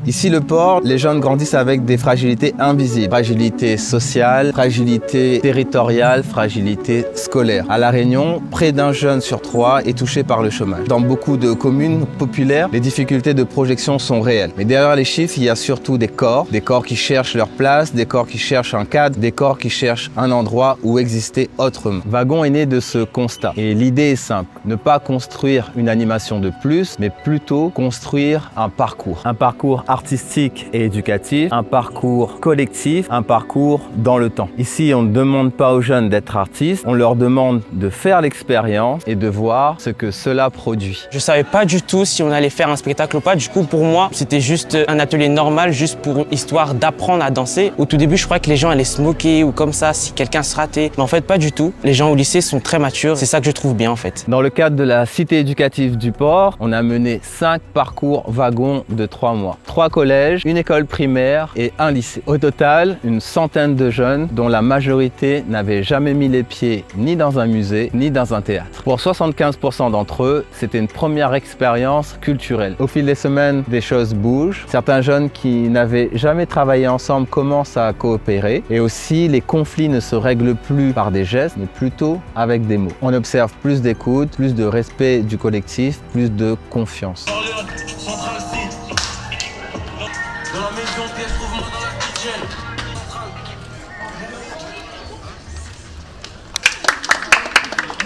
Ici, le port, les jeunes grandissent avec des fragilités invisibles. Fragilité sociale, fragilité territoriale, fragilité scolaire. À La Réunion, près d'un jeune sur 3 est touché par le chômage. Dans beaucoup de communes populaires, les difficultés de projection sont réelles. Mais derrière les chiffres, il y a surtout des corps qui cherchent leur place, des corps qui cherchent un cadre, des corps qui cherchent un endroit où exister autrement. Wagon est né de ce constat. Et l'idée est simple, ne pas construire une animation de plus, mais plutôt construire un parcours. Un parcours artistique et éducatif, un parcours collectif, un parcours dans le temps. Ici, on ne demande pas aux jeunes d'être artistes, on leur demande de faire l'expérience et de voir ce que cela produit. Je savais pas du tout si on allait faire un spectacle ou pas. Du coup, pour moi, c'était juste un atelier normal, juste pour histoire d'apprendre à danser. Au tout début, je croyais que les gens allaient se moquer ou comme ça, si quelqu'un se ratait. Mais en fait, pas du tout. Les gens au lycée sont très matures. C'est ça que je trouve bien, en fait. Dans le cadre de la cité éducative du port, on a mené 5 parcours wagons de 3 mois. 3 collèges, une école primaire et un lycée. Au total, une centaine de jeunes dont la majorité n'avaient jamais mis les pieds ni dans un musée, ni dans un théâtre. Pour 75% d'entre eux, c'était une première expérience culturelle. Au fil des semaines, des choses bougent. Certains jeunes qui n'avaient jamais travaillé ensemble commencent à coopérer. Et aussi, les conflits ne se règlent plus par des gestes, mais plutôt avec des mots. On observe plus d'écoute, plus de respect du collectif, plus de confiance.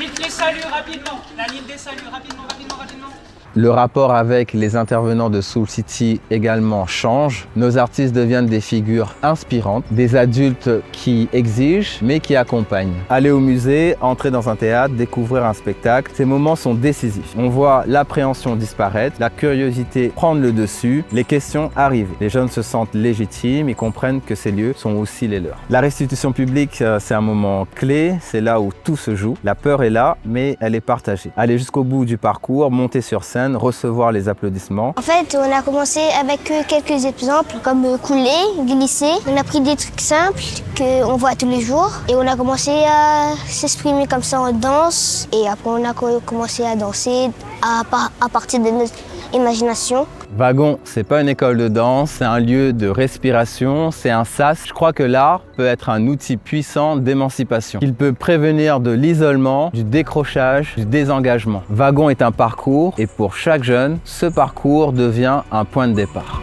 Vite les saluts rapidement, la ligne des saluts rapidement. Le rapport avec les intervenants de Soul City également change. Nos artistes deviennent des figures inspirantes, des adultes qui exigent mais qui accompagnent. Aller au musée, entrer dans un théâtre, découvrir un spectacle, ces moments sont décisifs. On voit l'appréhension disparaître, la curiosité prendre le dessus, les questions arriver. Les jeunes se sentent légitimes, ils comprennent que ces lieux sont aussi les leurs. La restitution publique, c'est un moment clé, c'est là où tout se joue. La peur est là, mais elle est partagée. Aller jusqu'au bout du parcours, monter sur scène, recevoir les applaudissements. En fait, on a commencé avec quelques exemples comme couler, glisser. On a pris des trucs simples qu'on voit tous les jours et on a commencé à s'exprimer comme ça en danse et après on a commencé à danser à partir de notre imagination. Wagon, c'est pas une école de danse, c'est un lieu de respiration, c'est un sas. Je crois que l'art peut être un outil puissant d'émancipation. Il peut prévenir de l'isolement, du décrochage, du désengagement. Wagon est un parcours et pour chaque jeune, ce parcours devient un point de départ.